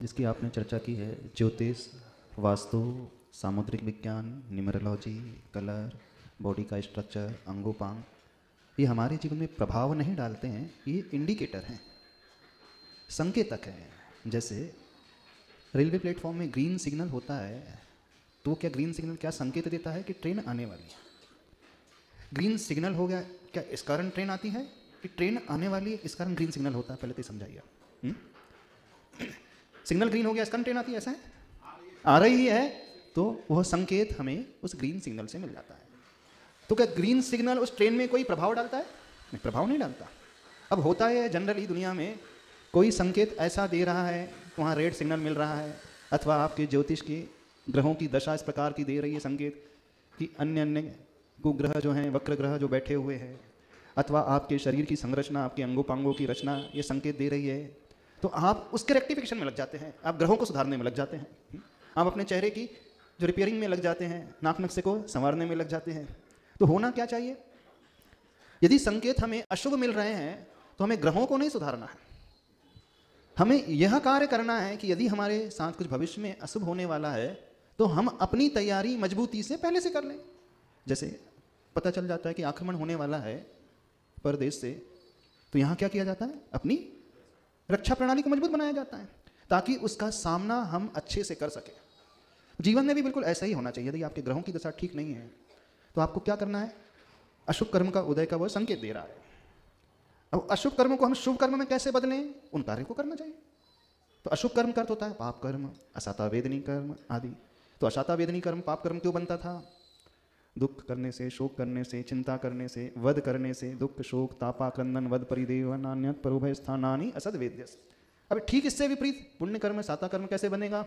जिसकी आपने चर्चा की है, ज्योतिष, वास्तु, सामुद्रिक विज्ञान, न्यूमरोलॉजी, कलर, बॉडी का स्ट्रक्चर, अंगोपांग, ये हमारे जीवन में प्रभाव नहीं डालते हैं, ये इंडिकेटर हैं, संकेतक हैं। जैसे रेलवे प्लेटफॉर्म में ग्रीन सिग्नल होता है, तो क्या ग्रीन सिग्नल क्या संकेत देता है कि ट्रेन आने वाली है। ग्रीन सिग्नल हो गया, क्या इस कारण ट्रेन आती है कि ट्रेन आने वाली है, इस कारण ग्रीन सिग्नल होता है। पहले तो समझाइए, सिग्नल ग्रीन हो गया इस कारण ट्रेन आती है, ऐसा है, आ रही है, तो वह संकेत हमें उस ग्रीन सिग्नल से मिल जाता है। तो क्या ग्रीन सिग्नल उस ट्रेन में कोई प्रभाव डालता है? नहीं, प्रभाव नहीं डालता। अब होता है जनरली दुनिया में कोई संकेत ऐसा दे रहा है, वहाँ रेड सिग्नल मिल रहा है, अथवा आपके ज्योतिष की ग्रहों की दशा इस प्रकार की दे रही है संकेत कि अन्य अन्य कुग्रह जो हैं, वक्र ग्रह जो बैठे हुए हैं, अथवा आपके शरीर की संरचना, आपके अंगोपांगों की रचना ये संकेत दे रही है, तो आप उसके रेक्टिफिकेशन में लग जाते हैं, आप ग्रहों को सुधारने में लग जाते हैं, आप अपने चेहरे की जो रिपेयरिंग में लग जाते हैं, नाक नक्शे को संवारने में लग जाते हैं। तो होना क्या चाहिए? यदि संकेत हमें अशुभ मिल रहे हैं तो हमें ग्रहों को नहीं सुधारना है, हमें यह कार्य करना है कि यदि हमारे साथ कुछ भविष्य में अशुभ होने वाला है तो हम अपनी तैयारी मजबूती से पहले से कर लें। जैसे पता चल जाता है कि आक्रमण होने वाला है परदेश से, तो यहाँ क्या किया जाता है? अपनी रक्षा प्रणाली को मजबूत बनाया जाता है ताकि उसका सामना हम अच्छे से कर सकें। जीवन में भी बिल्कुल ऐसा ही होना चाहिए। यदि आपके ग्रहों की दशा ठीक नहीं है तो आपको क्या करना है? अशुभ कर्म का उदय का वह संकेत दे रहा है। अब अशुभ कर्म को हम शुभ कर्म में कैसे बदलें? उन कार्यों को करना चाहिए। तो अशुभ कर्म का अर्थ होता है पाप कर्म, अशातावेदनी कर्म आदि। तो अशातावेदनी कर्म पाप कर्म क्यों बनता था? दुख करने से, शोक करने से, चिंता करने से, वध करने से, दुख शोक तापा क्रंदन वध परिदेव नान्यत परोभय स्थानानि असद वेद्यस। अब ठीक इससे विपरीत पुण्य कर्म, साता कर्म कैसे बनेगा?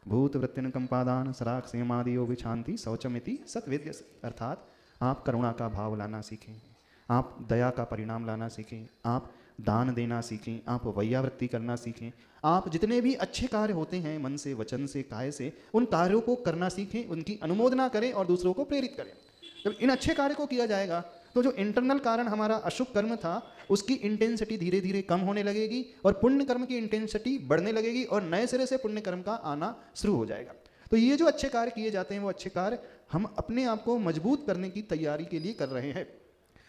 भूत वृत्तिन कंपादान सराक सेमादियो विछांति शौचमिति सतवेद्यस। अर्थात आप करुणा का भाव लाना सीखें, आप दया का परिणाम लाना सीखें, आप दान देना सीखें, आप वैयावृत्ति करना सीखें, आप जितने भी अच्छे कार्य होते हैं मन से, वचन से, काय से, उन कार्यों को करना सीखें, उनकी अनुमोदना करें और दूसरों को प्रेरित करें। जब इन अच्छे कार्य को किया जाएगा तो जो इंटरनल कारण हमारा अशुभ कर्म था उसकी इंटेंसिटी धीरे धीरे कम होने लगेगी और पुण्य कर्म की इंटेंसिटी बढ़ने लगेगी और नए सिरे से पुण्य कर्म का आना शुरू हो जाएगा। तो ये जो अच्छे कार्य किए जाते हैं वो अच्छे कार्य हम अपने आप को मजबूत करने की तैयारी के लिए कर रहे हैं,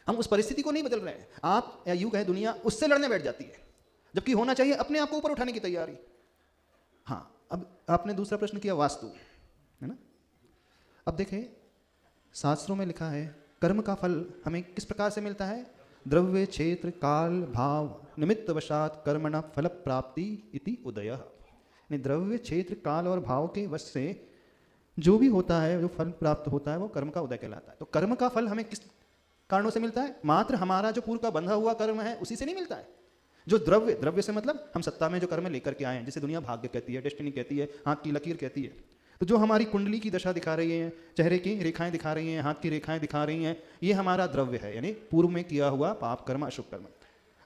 हम उस परिस्थिति को नहीं बदल रहे हैं। आप या यूं कहें दुनिया उससे लड़ने बैठ जाती है, जबकि होना चाहिए अपने आप को ऊपर उठाने की तैयारी। हाँ, अब आपने दूसरा प्रश्न किया वास्तु, है ना। अब देखें शास्त्रों में लिखा है कर्म का फल हमें किस प्रकार से मिलता है? द्रव्य क्षेत्र काल भाव निमित्त वशात कर्मण फल प्राप्ति इति उदय। द्रव्य क्षेत्र काल और भाव के वश से जो भी होता है, जो फल प्राप्त होता है वो कर्म का उदय कहलाता है। तो कर्म का फल हमें किस कारणों से मिलता है? मात्र हमारा जो पूर्व का बंधा हुआ कर्म है उसी से नहीं मिलता है। जो द्रव्य, द्रव्य से मतलब हम सत्ता में जो कर्म लेकर के आए हैं, जिसे दुनिया भाग्य कहती है, डेस्टिनी कहती है, हाथ की लकीर कहती है। तो जो हमारी कुंडली की दशा दिखा रही है, चेहरे की रेखाएं दिखा रही हैं, हाथ की रेखाएं दिखा रही हैं, ये हमारा द्रव्य है, यानी पूर्व में किया हुआ पाप कर्म, अशुभ कर्म।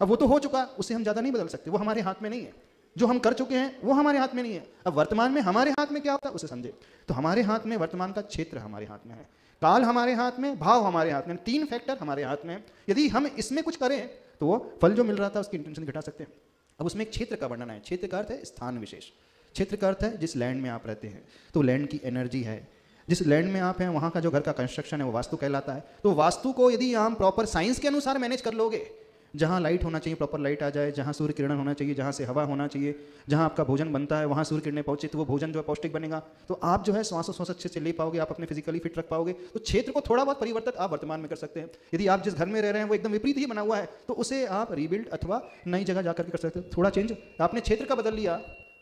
अब वो तो हो चुका, उससे हम ज़्यादा नहीं बदल सकते, वो हमारे हाथ में नहीं है। जो हम कर चुके हैं वो हमारे हाथ में नहीं है। अब वर्तमान में हमारे हाथ में क्या होता है उसे समझे। तो हमारे हाथ में वर्तमान का क्षेत्र हमारे हाथ में है, काल हमारे हाथ में, भाव हमारे हाथ में, 3 फैक्टर हमारे हाथ में। यदि हम इसमें कुछ करें तो वो फल जो मिल रहा था उसकी इंटेंशन घटा सकते हैं। अब उसमें एक क्षेत्र का वर्णन है। क्षेत्र का अर्थ है स्थान विशेष, क्षेत्र का अर्थ है जिस लैंड में आप रहते हैं, तो लैंड की एनर्जी है। जिस लैंड में आप हैं वहाँ का जो घर का कंस्ट्रक्शन है वो वास्तु कहलाता है। तो वास्तु को यदि आप प्रॉपर साइंस के अनुसार मैनेज कर लोगे, जहाँ लाइट होना चाहिए प्रॉपर लाइट आ जाए, जहाँ सूर्य किरण होना चाहिए, जहाँ से हवा होना चाहिए, जहाँ आपका भोजन बनता है वहाँ सूर्य किरणें पहुँचे तो वो भोजन जो है पौष्टिक बनेगा, तो आप जो है श्वासोश्वास अच्छे से ले पाओगे, आप अपने फिजिकली फिट रख पाओगे। तो क्षेत्र को थोड़ा बहुत परिवर्तन आप वर्तमान में कर सकते हैं। यदि आप जिस घर में रह रहे हैं वो एकदम विपरीत ही बना हुआ है तो उसे आप रीबिल्ड अथवा नई जगह जाकर के कर सकते हैं। थोड़ा चेंज आपने क्षेत्र का बदल लिया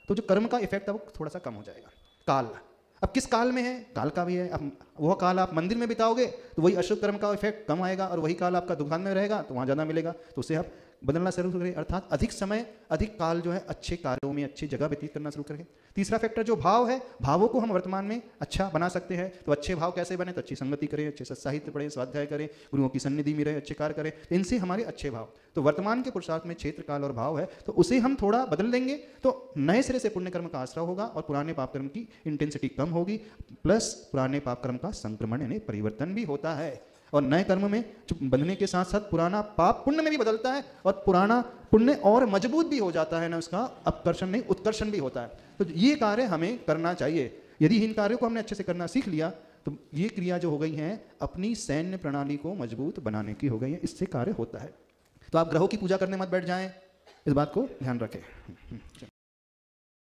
तो जो कर्म का इफेक्ट है वो थोड़ा सा कम हो जाएगा। काल, अब किस काल में है? काल का भी है। अब वह काल आप मंदिर में बिताओगे तो वही अशुभ कर्म का इफेक्ट कम आएगा, और वही काल आपका दुकान में रहेगा तो वहाँ ज़्यादा मिलेगा, तो उससे आप बदलना शुरू करें। अर्थात अधिक समय, अधिक काल जो है अच्छे कार्यों में, अच्छी जगह व्यतीत करना शुरू करें। तीसरा फैक्टर जो भाव है, भावों को हम वर्तमान में अच्छा बना सकते हैं। तो अच्छे भाव कैसे बने? तो अच्छी संगति करें, अच्छे सत्साहित्य पढ़ें, स्वाध्याय करें, गुरुओं की सन्निधि में रहे, अच्छे कार्य करें, तो इनसे हमारे अच्छे भाव। तो वर्तमान के पुरुषार्थ में क्षेत्र काल और भाव है, तो उसे हम थोड़ा बदल देंगे तो नए सिरे से पुण्य कर्म का आश्रय होगा और पुराने पाप कर्म की इंटेंसिटी कम होगी, प्लस पुराने पाप कर्म का संक्रमण यानी परिवर्तन भी होता है। और नए कर्म में बंधने के साथ साथ पुराना पाप पुण्य में भी बदलता है, और पुराना पुण्य और मजबूत भी हो जाता है ना, उसका अपकर्षण नहीं उत्कर्षण भी होता है। तो ये कार्य हमें करना चाहिए। यदि इन कार्यों को हमने अच्छे से करना सीख लिया तो ये क्रिया जो हो गई हैं अपनी सैन्य प्रणाली को मजबूत बनाने की हो गई है, इससे कार्य होता है। तो आप ग्रहों की पूजा करने मत बैठ जाएं, इस बात को ध्यान रखें।